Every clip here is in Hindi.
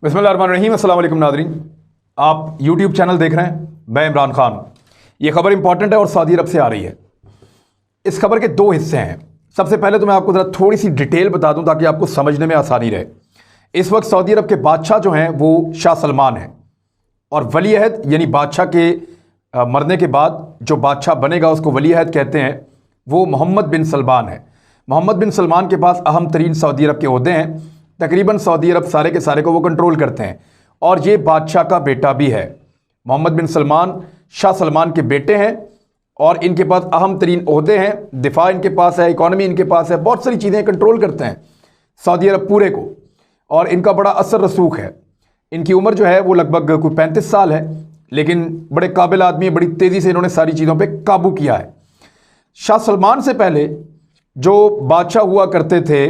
बिस्मिल्लाहिर्रहमानिर्रहीम। अस्सलाम वालेकुम नाज़रीन, आप यूट्यूब चैनल देख रहे हैं, मैं इमरान खान। ये खबर इंपॉर्टेंट है और सऊदी अरब से आ रही है। इस खबर के दो हिस्से हैं। सबसे पहले तो मैं आपको ज़रा थोड़ी सी डिटेल बता दूं ताकि आपको समझने में आसानी रहे। इस वक्त सऊदी अरब के बादशाह जो हैं वो शाह सलमान हैं, और वली अहद यानी बादशाह के मरने के बाद जो बादशाह बनेगा उसको वली अहद कहते हैं, वो मोहम्मद बिन सलमान है। मोहम्मद बिन सलमान के पास अहम तरीन सऊदी अरब के ओहदे हैं। तकरीबन सऊदी अरब सारे के सारे को वो कंट्रोल करते हैं, और ये बादशाह का बेटा भी है। मोहम्मद बिन सलमान शाह सलमान के बेटे हैं, और इनके पास अहम तरीन ओहदे हैं। दिफा इनके पास है, इकॉनमी इनके पास है, बहुत सारी चीज़ें कंट्रोल करते हैं सऊदी अरब पूरे को, और इनका बड़ा असर रसूख है। इनकी उम्र जो है वो लगभग कोई 35 साल है, लेकिन बड़े काबिल आदमी, बड़ी तेज़ी से इन्होंने सारी चीज़ों पे काबू किया है। शाह सलमान से पहले जो बादशाह हुआ करते थे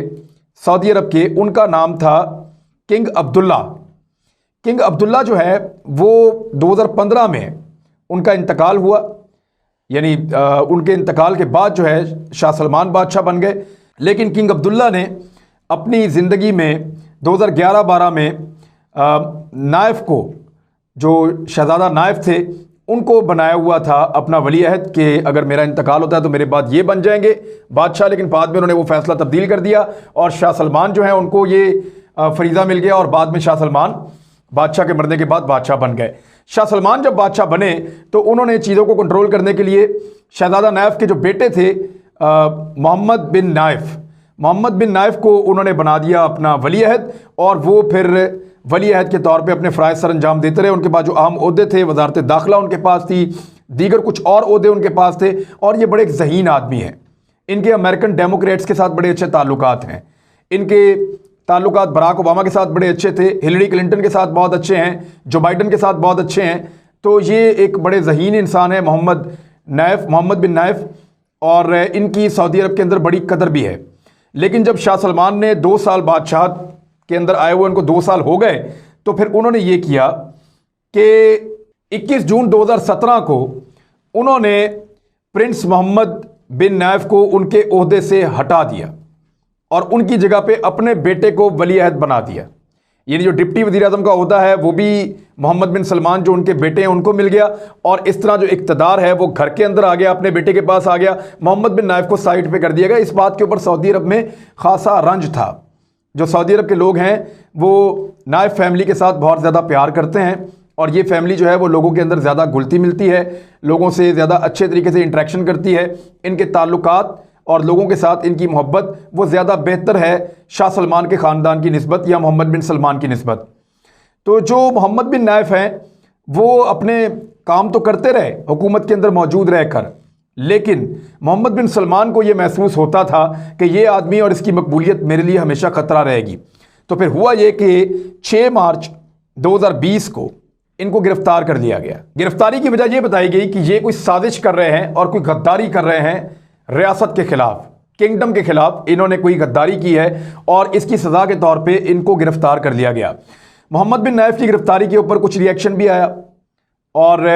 सऊदी अरब के, उनका नाम था किंग अब्दुल्ला। किंग अब्दुल्ला जो है वो 2015 में उनका इंतकाल हुआ, यानी उनके इंतकाल के बाद जो है शाह सलमान बादशाह बन गए। लेकिन किंग अब्दुल्ला ने अपनी ज़िंदगी में 2011-12 में नाइफ को, जो शहज़ादा नाइफ थे, उनको बनाया हुआ था अपना वली अहद के अगर मेरा इंतकाल होता है तो मेरे बाद ये बन जाएंगे बादशाह। लेकिन बाद में उन्होंने वो फैसला तब्दील कर दिया, और शाह सलमान जो है उनको ये फरीज़ा मिल गया, और बाद में शाह सलमान बादशाह के मरने के बाद बादशाह बन गए। शाह सलमान जब बादशाह बने तो उन्होंने चीज़ों को कंट्रोल करने के लिए शहज़ादा नाइफ के जो बेटे थे मोहम्मद बिन नाइफ को उन्होंने बना दिया अपना वली अहद, और वो फिर वली अहद के तौर पे अपने फ़राइज़ सर अंजाम देते रहे। उनके पास जो अहम ओहदे थे, वज़ारत दाखिला उनके पास थी, दीगर कुछ और ओहदे उनके पास थे, और ये बड़े एक ज़हीन आदमी हैं। इनके अमेरिकन डेमोक्रेट्स के साथ बड़े अच्छे ताल्लुकात हैं। इनके ताल्लुकात बराक ओबामा के साथ बड़े अच्छे थे, हिलरी क्लिंटन के साथ बहुत अच्छे हैं, जो बाइडन के साथ बहुत अच्छे हैं। तो ये एक बड़े ज़हीन इंसान है मोहम्मद बिन नाइफ, और इनकी सऊदी अरब के अंदर बड़ी कदर भी है। लेकिन जब शाह सलमान ने 2 साल बादशाह के अंदर आए हुए, उनको 2 साल हो गए, तो फिर उन्होंने ये किया कि 21 जून 2017 को उन्होंने प्रिंस मोहम्मद बिन नाइफ को उनके ओहदे से हटा दिया, और उनकी जगह पे अपने बेटे को वली अहद बना दिया। यानी जो डिप्टी वज़ीर आज़म का ओहदा है वो भी मोहम्मद बिन सलमान जो उनके बेटे हैं उनको मिल गया, और इस तरह जो इक़्तिदार है वो घर के अंदर आ गया, अपने बेटे के पास आ गया। मोहम्मद बिन नाइफ को साइड पे कर दिया गया। इस बात के ऊपर सऊदी अरब में खासा रंज था। जो सऊदी अरब के लोग हैं वो नाइफ फैमिली के साथ बहुत ज़्यादा प्यार करते हैं, और ये फैमिली जो है वो लोगों के अंदर ज़्यादा घुलती मिलती है, लोगों से ज़्यादा अच्छे तरीके से इंटरेक्शन करती है। इनके ताल्लुकात और लोगों के साथ इनकी मोहब्बत वो ज़्यादा बेहतर है शाह सलमान के ख़ानदान की निस्बत या मोहम्मद बिन सलमान की निस्बत। तो जो मोहम्मद बिन नाइफ हैं वो अपने काम तो करते रहे हुकूमत के अंदर मौजूद रहकर, लेकिन मोहम्मद बिन सलमान को ये महसूस होता था कि ये आदमी और इसकी मकबूलियत मेरे लिए हमेशा ख़तरा रहेगी। तो फिर हुआ ये कि 6 मार्च 2020 को इनको गिरफ्तार कर लिया गया। गिरफ्तारी की वजह ये बताई गई कि ये कोई साजिश कर रहे हैं और कोई गद्दारी कर रहे हैं रियासत के खिलाफ, किंगडम के खिलाफ इन्होंने कोई गद्दारी की है, और इसकी सज़ा के तौर पे इनको गिरफ्तार कर लिया गया। मोहम्मद बिन नाइफ की गिरफ्तारी के ऊपर कुछ रिएक्शन भी आया, और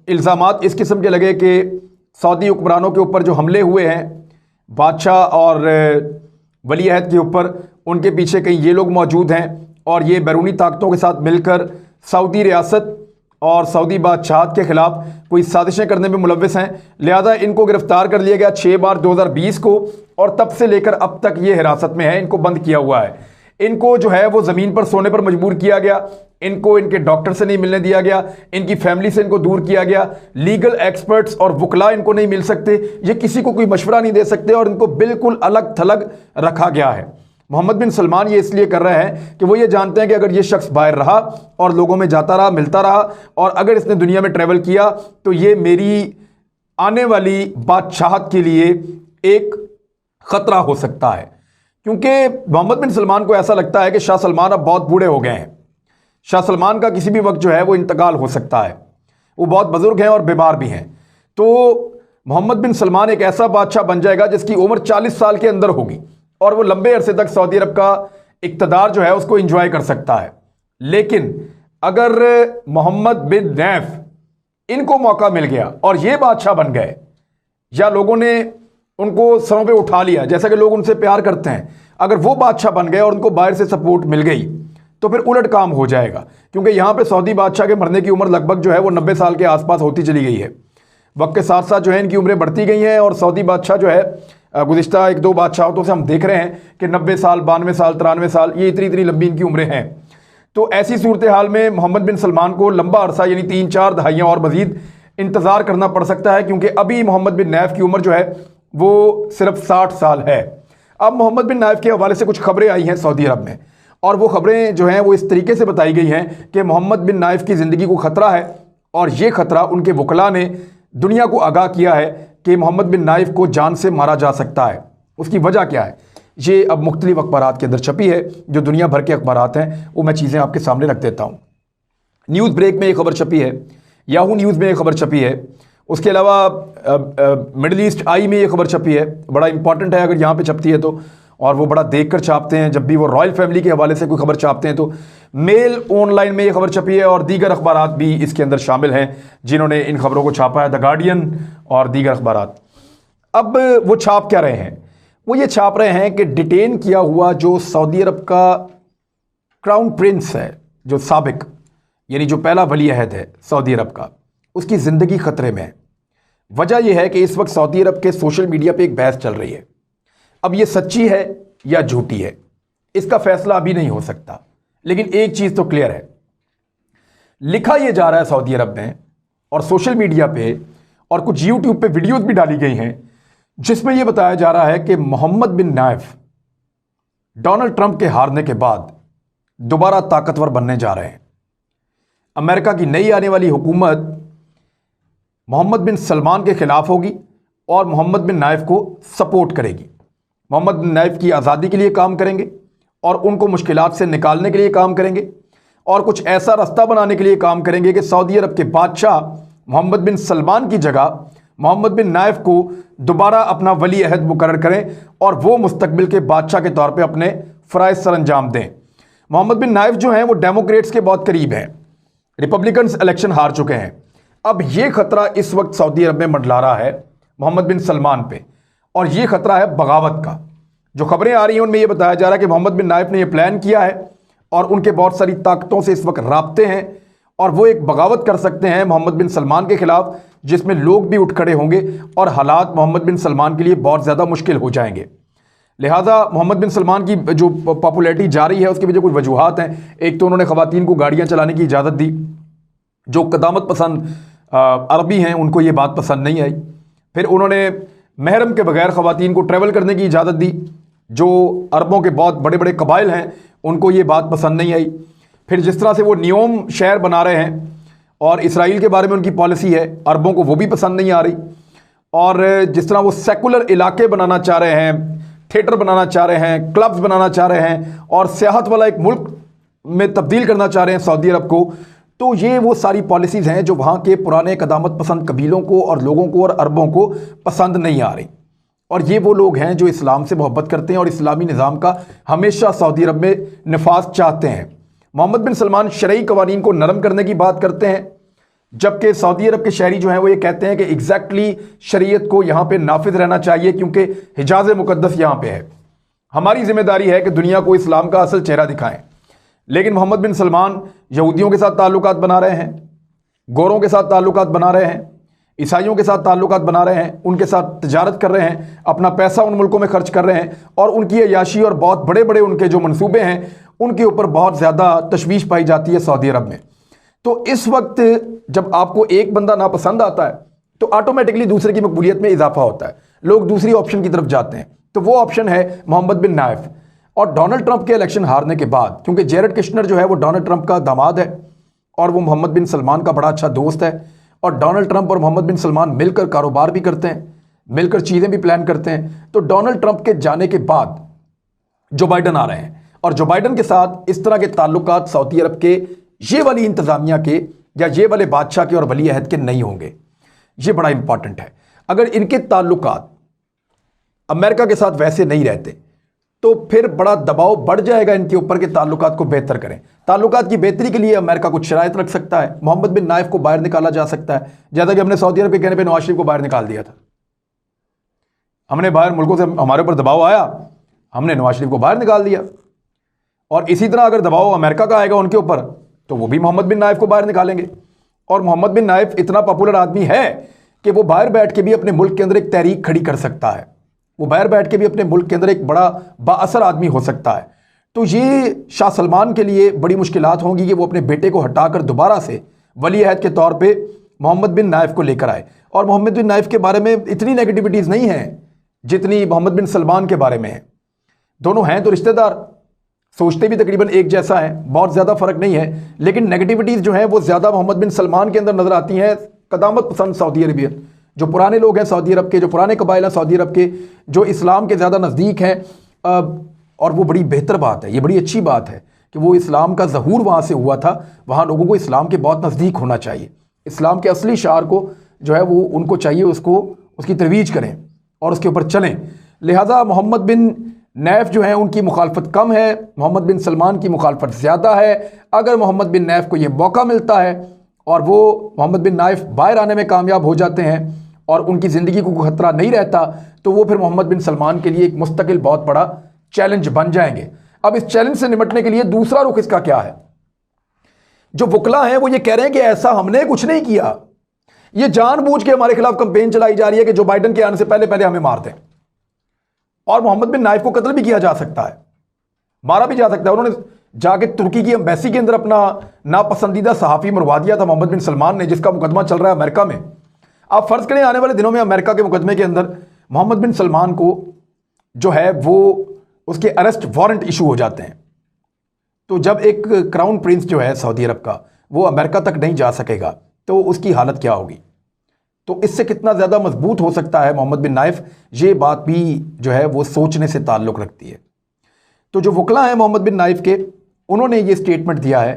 इल्ज़ामात इस किस्म के लगे कि सऊदी हुक्मरानों के ऊपर जो हमले हुए हैं बादशाह और वली अहद के ऊपर, उनके पीछे कहीं ये लोग मौजूद हैं, और ये बैरूनी ताकतों के साथ मिलकर सऊदी रियासत और सऊदी बादशाह के ख़िलाफ़ कोई साजिशें करने में मुलव्वस हैं। लिहाजा इनको गिरफ़्तार कर लिया गया 6 मार्च 2020 को, और तब से लेकर अब तक ये हिरासत में है। इनको बंद किया हुआ है। इनको जो है वो ज़मीन पर सोने पर मजबूर किया गया, इनको इनके डॉक्टर से नहीं मिलने दिया गया, इनकी फैमिली से इनको दूर किया गया, लीगल एक्सपर्ट्स और वकला इनको नहीं मिल सकते, ये किसी को कोई मशवरा नहीं दे सकते, और इनको बिल्कुल अलग थलग रखा गया है। मोहम्मद बिन सलमान ये इसलिए कर रहे हैं कि वो ये जानते हैं कि अगर ये शख्स बाहर रहा और लोगों में जाता रहा, मिलता रहा, और अगर इसने दुनिया में ट्रैवल किया, तो ये मेरी आने वाली बादशाहत के लिए एक ख़तरा हो सकता है। क्योंकि मोहम्मद बिन सलमान को ऐसा लगता है कि शाह सलमान अब बहुत बूढ़े हो गए हैं, शाह सलमान का किसी भी वक्त जो है वो इंतकाल हो सकता है, वो बहुत बुजुर्ग हैं और बीमार भी हैं। तो मोहम्मद बिन सलमान एक ऐसा बादशाह बन जाएगा जिसकी उम्र 40 साल के अंदर होगी, और वो लंबे अरसे तक सऊदी अरब का इक़्तिदार जो है उसको एंजॉय कर सकता है। लेकिन अगर मोहम्मद बिन नाइफ इनको मौका मिल गया और ये बादशाह बन गए, या लोगों ने उनको सरों पे उठा लिया, जैसा कि लोग उनसे प्यार करते हैं, अगर वो बादशाह बन गए और उनको बाहर से सपोर्ट मिल गई, तो फिर उलट काम हो जाएगा, क्योंकि यहाँ पे सऊदी बादशाह के मरने की उम्र लगभग जो है वो 90 साल के आसपास होती चली गई है। वक्त के साथ साथ जो है इनकी उम्रें बढ़ती गई हैं और सऊदी बादशाह जो है गुज़िश्ता 1-2 बादशाहों से हम देख रहे हैं कि 90 साल, 92 साल, 93 साल, ये इतनी इतनी लंबी इनकी उम्रें हैं। तो ऐसी सूरत हाल में मोहम्मद बिन सलमान को लंबा अरसा यानी 3-4 दहाइयाँ और मजीद इंतज़ार करना पड़ सकता है, क्योंकि अभी मोहम्मद बिन नाइफ की उम्र जो है वो सिर्फ 60 साल है। अब मोहम्मद बिन नाइफ के हवाले से कुछ खबरें आई हैं सऊदी अरब में, और वो खबरें जो हैं वो इस तरीके से बताई गई हैं कि मोहम्मद बिन नाइफ की ज़िंदगी को ख़तरा है, और ये ख़तरा उनके वकला ने दुनिया को आगाह किया है कि मोहम्मद बिन नाइफ को जान से मारा जा सकता है। उसकी वजह क्या है, ये अब मुख्तलिफ अखबारात के अंदर छपी है, जो दुनिया भर के अखबारात हैं वो मैं चीज़ें आपके सामने रख देता हूँ। न्यूज़ ब्रेक में ये खबर छपी है, याहू न्यूज़ में ये खबर छपी है, उसके अलावा मिडल ईस्ट आई में ये खबर छपी है। बड़ा इंपॉर्टेंट है अगर यहाँ पे छपती है तो, और वो बड़ा देखकर छापते हैं जब भी वो रॉयल फैमिली के हवाले से कोई खबर छापते हैं। तो मेल ऑनलाइन में ये खबर छपी है, और दीगर अखबारात भी इसके अंदर शामिल हैं जिन्होंने इन खबरों को छापा है, द गार्डियन और दीगर अखबारात। अब वो छाप क्या रहे हैं, वो ये छाप रहे हैं कि डिटेन किया हुआ जो सऊदी अरब का क्राउन प्रिंस है, जो साबिक यानी जो पहला वली अहद है सऊदी अरब का, उसकी ज़िंदगी ख़तरे में है। वजह यह है कि इस वक्त सऊदी अरब के सोशल मीडिया पे एक बहस चल रही है। अब ये सच्ची है या झूठी है, इसका फैसला अभी नहीं हो सकता, लेकिन एक चीज़ तो क्लियर है, लिखा यह जा रहा है सऊदी अरब में और सोशल मीडिया पे, और कुछ यूट्यूब पे वीडियोज़ भी डाली गई हैं जिसमें यह बताया जा रहा है कि मोहम्मद बिन नाइफ डोनाल्ड ट्रंप के हारने के बाद दोबारा ताकतवर बनने जा रहे हैं। अमेरिका की नई आने वाली हुकूमत मोहम्मद बिन सलमान के खिलाफ होगी और मोहम्मद बिन नाइफ को सपोर्ट करेगी। मोहम्मद बिन नाइफ की आज़ादी के लिए काम करेंगे और उनको मुश्किलात से निकालने के लिए काम करेंगे, और कुछ ऐसा रास्ता बनाने के लिए काम करेंगे कि सऊदी अरब के बादशाह मोहम्मद बिन सलमान की जगह मोहम्मद बिन नाइफ को दोबारा अपना वली अहद मुकर्रर करें और वो मुस्तकबिल के बादशाह के तौर पे अपने फ़राइज़ सर अंजाम दें। मोहम्मद बिन नाइफ जो हैं वो डेमोक्रेट्स के बहुत करीब हैं, रिपब्लिकन्स इलेक्शन हार चुके हैं। अब ये खतरा इस वक्त सऊदी अरब में मंडला रहा है मोहम्मद बिन सलमान पे, और ये खतरा है बगावत का। जो खबरें आ रही हैं उनमें यह बताया जा रहा है कि मोहम्मद बिन नाइफ ने यह प्लान किया है और उनके बहुत सारी ताकतों से इस वक्त राब्ते हैं, और वो एक बगावत कर सकते हैं मोहम्मद बिन सलमान के खिलाफ, जिसमें लोग भी उठ खड़े होंगे और हालात मोहम्मद बिन सलमान के लिए बहुत ज़्यादा मुश्किल हो जाएंगे। लिहाजा मोहम्मद बिन सलमान की जो पॉपुलैरिटी जा रही है उसके पीछे कुछ वजूहात हैं। एक तो उन्होंने ख़वातीन को गाड़ियाँ चलाने की इजाज़त दी, जो क़दामत पसंद अरबी हैं उनको ये बात पसंद नहीं आई। फिर उन्होंने महरम के बगैर ख़वातीन को ट्रैवल करने की इजाज़त दी, जो अरबों के बहुत बड़े बड़े कबाइल हैं उनको ये बात पसंद नहीं आई। फिर जिस तरह से वो नियोम शहर बना रहे हैं और इसराइल के बारे में उनकी पॉलिसी है, अरबों को वो भी पसंद नहीं आ रही। और जिस तरह वो सेकुलर इलाके बनाना चाह रहे हैं, थिएटर बनाना चाह रहे हैं, क्लब्स बनाना चाह रहे हैं और सियाहत वाला एक मुल्क में तब्दील करना चाह रहे हैं सऊदी अरब को, तो ये वो सारी पॉलिसीज़ हैं जो वहाँ के पुराने क़दामत पसंद कबीलों को और लोगों को और अरबों को पसंद नहीं आ रही। और ये वो लोग हैं जो इस्लाम से मोहब्बत करते हैं और इस्लामी निज़ाम का हमेशा सऊदी अरब में नफाज चाहते हैं। मोहम्मद बिन सलमान शरई कवानीन को नरम करने की बात करते हैं, जबकि सऊदी अरब के शहरी जो हैं वो ये कहते हैं कि एग्जैक्टली शरीयत को यहाँ पे नाफिज रहना चाहिए, क्योंकि हिजाज मुकद्दस यहाँ पे है। हमारी जिम्मेदारी है कि दुनिया को इस्लाम का असल चेहरा दिखाएं। लेकिन मोहम्मद बिन सलमान यहूदियों के साथ ताल्लुकात बना रहे हैं, गोरों के साथ ताल्लुकात बना रहे हैं, ईसाइयों के साथ ताल्लुकात बना रहे हैं, उनके साथ तिजारत कर रहे हैं, अपना पैसा उन मुल्कों में खर्च कर रहे हैं, और उनकी अयाशी और बहुत बड़े बड़े उनके जो मंसूबे हैं उनके ऊपर बहुत ज़्यादा तशवीश पाई जाती है सऊदी अरब में। तो इस वक्त जब आपको एक बंदा नापसंद आता है तो ऑटोमेटिकली दूसरे की मकबूलियत में इजाफा होता है, लोग दूसरी ऑप्शन की तरफ जाते हैं। तो वो ऑप्शन है मोहम्मद बिन नाइफ। और डोनाल्ड ट्रंप के इलेक्शन हारने के बाद, क्योंकि जेरेड किश्नर जो है वो डोनाल्ड ट्रंप का दामाद है और वो मोहम्मद बिन सलमान का बड़ा अच्छा दोस्त है, और डोनाल्ड ट्रंप और मोहम्मद बिन सलमान मिलकर कारोबार भी करते हैं, मिलकर चीज़ें भी प्लान करते हैं। तो डोनाल्ड ट्रंप के जाने के बाद जो बाइडन आ रहे हैं, और जो बाइडन के साथ इस तरह के ताल्लुकात सऊदी अरब के ये वाली इंतज़ामिया के या ये वाले बादशाह के और वली अहद के नहीं होंगे। ये बड़ा इंपॉर्टेंट है। अगर इनके ताल्लुकात अमेरिका के साथ वैसे नहीं रहते तो फिर बड़ा दबाव बढ़ जाएगा इनके ऊपर के ताल्लुकात को बेहतर करें। ताल्लुकात की बेहतरी के लिए अमेरिका कुछ शराइत रख सकता है, मोहम्मद बिन नाइफ को बाहर निकाला जा सकता है, जैसा कि हमने सऊदी अरब के कहने पर नवाज शरीफ को बाहर निकाल दिया था। हमने बाहर मुल्कों से हमारे ऊपर दबाव आया, हमने नवाज शरीफ को बाहर निकाल दिया। और इसी तरह अगर दबाव अमेरिका का आएगा उनके ऊपर तो वो भी मोहम्मद बिन नाइफ को बाहर निकालेंगे। और मोहम्मद बिन नाइफ इतना पॉपुलर आदमी है कि वो बाहर बैठ के भी अपने मुल्क के अंदर एक तहरीक खड़ी कर सकता है, वो बाहर बैठ के भी अपने मुल्क के अंदर एक बड़ा बाअसर आदमी हो सकता है। तो ये शाह सलमान के लिए बड़ी मुश्किलात होंगी कि वो अपने बेटे को हटाकर दोबारा से वली अहद के तौर पे मोहम्मद बिन नाइफ को लेकर आए। और मोहम्मद बिन नाइफ के बारे में इतनी नेगेटिविटीज़ नहीं हैं जितनी मोहम्मद बिन सलमान के बारे में है। दोनों हैं तो रिश्तेदार, सोचते भी तकरीबन एक जैसा है, बहुत ज़्यादा फ़र्क नहीं है, लेकिन नेगेटिविटीज़ जो हैं वो ज़्यादा मोहम्मद बिन सलमान के अंदर नज़र आती हैं। कदामत पसंद सऊदी अरबियन, जो पुराने लोग हैं सऊदी अरब के, जो पुराने कबाइल हैं सऊदी अरब के, जो इस्लाम के ज़्यादा नज़दीक हैं, और वो बड़ी बेहतर बात है, ये बड़ी अच्छी बात है कि वो इस्लाम का ज़हूर वहाँ से हुआ था। वहाँ लोगों को इस्लाम के बहुत नज़दीक होना चाहिए, इस्लाम के असली शार को जो है वो उनको चाहिए उसको उसकी तरवीज करें और उसके ऊपर चलें। लिहाजा मोहम्मद बिन नैफ जो है उनकी मुखालफत कम है, मोहम्मद बिन सलमान की मुखालफत ज़्यादा है। अगर मोहम्मद बिन नैफ को ये मौका मिलता है और वो मोहम्मद बिन नाइफ बाहर आने में कामयाब हो जाते हैं और उनकी ज़िंदगी को कोई खतरा नहीं रहता, तो वो फिर मोहम्मद बिन सलमान के लिए एक मुस्तकिल बहुत बड़ा चैलेंज बन जाएंगे। अब इस चैलेंज से निपटने के लिए दूसरा रुख इसका क्या है? जो वकला हैं वो ये कह रहे हैं कि ऐसा हमने कुछ नहीं किया, ये जानबूझ के हमारे खिलाफ कंपेन चलाई जा रही है कि जो बाइडन के आने से पहले पहले हमें मार दें। और मोहम्मद बिन नाइफ को कत्ल भी किया जा सकता है, मारा भी जा सकता है। उन्होंने जाके तुर्की की एम्बेसी के अंदर अपना नापसंदीदा सहाफ़ी मरवा दिया था मोहम्मद बिन सलमान ने, जिसका मुकदमा चल रहा है अमेरिका में। आप फ़र्ज़ करें आने वाले दिनों में अमेरिका के मुकदमे के अंदर मोहम्मद बिन सलमान को जो है वो उसके अरेस्ट वारंट इशू हो जाते हैं, तो जब एक क्राउन प्रिंस जो है सऊदी अरब का वो अमेरिका तक नहीं जा सकेगा तो उसकी हालत क्या होगी? तो इससे कितना ज़्यादा मजबूत हो सकता है मोहम्मद बिन नाइफ, ये बात भी जो है वो सोचने से ताल्लुक़ रखती है। तो जो वकला हैं मोहम्मद बिन नाइफ के, उन्होंने ये स्टेटमेंट दिया है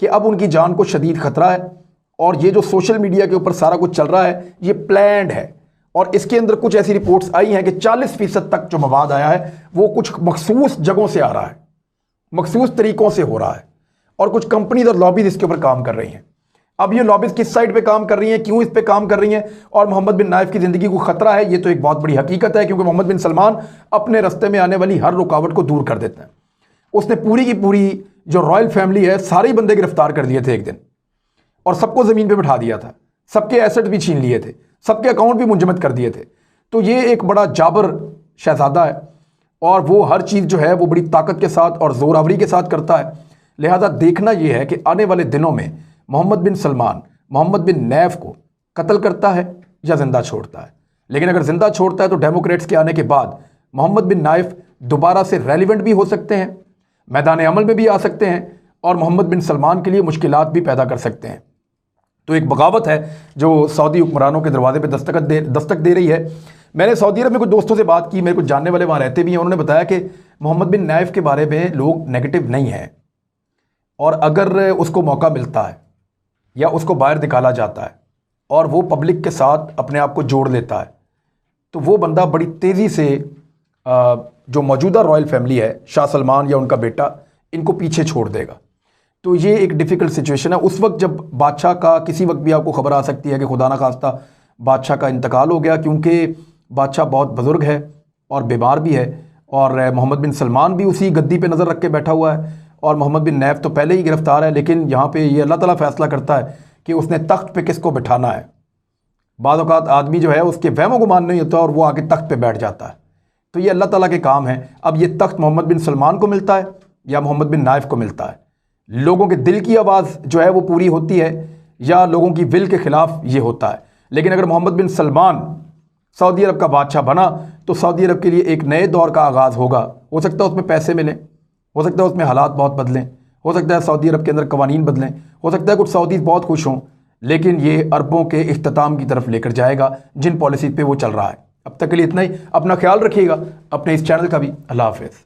कि अब उनकी जान को शदीद ख़तरा है और ये जो सोशल मीडिया के ऊपर सारा कुछ चल रहा है ये प्लान्ड है। और इसके अंदर कुछ ऐसी रिपोर्ट्स आई हैं कि 40% तक जो मवाद आया है वो कुछ मखसूस जगहों से आ रहा है, मखसूस तरीक़ों से हो रहा है, और कुछ कंपनीज और लॉबीज इसके ऊपर काम कर रही हैं। अब ये लॉबीज किस साइड पे काम कर रही हैं, क्यों इस पे काम कर रही हैं, और मोहम्मद बिन नाइफ की ज़िंदगी को ख़तरा है, ये तो एक बहुत बड़ी हकीकत है, क्योंकि मोहम्मद बिन सलमान अपने रास्ते में आने वाली हर रुकावट को दूर कर देते हैं। उसने पूरी की पूरी जो रॉयल फैमिली है सारे बंदे गिरफ्तार कर दिए थे एक दिन, और सबको ज़मीन पे बिठा दिया था, सबके एसेट भी छीन लिए थे, सबके अकाउंट भी मुंजमद कर दिए थे। तो ये एक बड़ा जाबर शहजादा है और वो हर चीज़ जो है वो बड़ी ताकत के साथ और ज़ोरावरी के साथ करता है। लिहाजा देखना ये है कि आने वाले दिनों में मोहम्मद बिन सलमान मोहम्मद बिन नैफ को कत्ल करता है या ज़िंदा छोड़ता है। लेकिन अगर ज़िंदा छोड़ता है तो डेमोक्रेट्स के आने के बाद मोहम्मद बिन नाइफ दोबारा से रेलिवेंट भी हो सकते हैं, मैदान अमल में भी आ सकते हैं, और मोहम्मद बिन सलमान के लिए मुश्किलात भी पैदा कर सकते हैं। तो एक बगावत है जो सऊदी हुक्मरानों के दरवाजे पे दस्तक दे रही है। मैंने सऊदी अरब में कुछ दोस्तों से बात की, मेरे कुछ जानने वाले वहाँ रहते भी हैं, उन्होंने बताया कि मोहम्मद बिन नाइफ के बारे में लोग नेगेटिव नहीं हैं, और अगर उसको मौका मिलता है या उसको बाहर निकाला जाता है और वो पब्लिक के साथ अपने आप को जोड़ लेता है तो वो बंदा बड़ी तेज़ी से जो मौजूदा रॉयल फैमिली है, शाह सलमान या उनका बेटा, इनको पीछे छोड़ देगा। तो ये एक डिफ़िकल्ट सिचुएशन है। उस वक्त जब बादशाह का किसी वक्त भी आपको ख़बर आ सकती है कि खुदा ना खास्ता बादशाह का इंतकाल हो गया, क्योंकि बादशाह बहुत बुज़ुर्ग है और बीमार भी है, और मोहम्मद बिन सलमान भी उसी गद्दी पे नज़र रख के बैठा हुआ है, और मोहम्मद बिन नैफ तो पहले ही गिरफ़्तार है। लेकिन यहाँ पे ये अल्लाह ताला फ़ैसला करता है कि उसने तख्त पे किसको बिठाना है। बाद औक़ात आदमी जो है उसके वहमो गुमान नहीं होता और वो आके तख्त पे बैठ जाता है। तो ये अल्लाह ताला के काम है। अब ये तख्त मोहम्मद बिन सलमान को मिलता है या मोहम्मद बिन नाइफ को मिलता है। लोगों के दिल की आवाज़ जो है वो पूरी होती है या लोगों की विल के ख़िलाफ़ ये होता है। लेकिन अगर मोहम्मद बिन सलमान सऊदी अरब का बादशाह बना तो सऊदी अरब के लिए एक नए दौर का आगाज़ होगा। हो सकता है उसमें पैसे मिलें, हो सकता है उसमें हालात बहुत बदलें, हो सकता है सऊदी अरब के अंदर कवानीन बदलें, हो सकता है कुछ सऊदीज़ बहुत खुश हों, लेकिन ये अरबों के इख्तिताम की तरफ लेकर जाएगा जिन पॉलिसी पे वो चल रहा है। अब तक के लिए इतना ही। अपना ख्याल रखिएगा, अपने इस चैनल का भी। अल्लाह हाफ़िज़।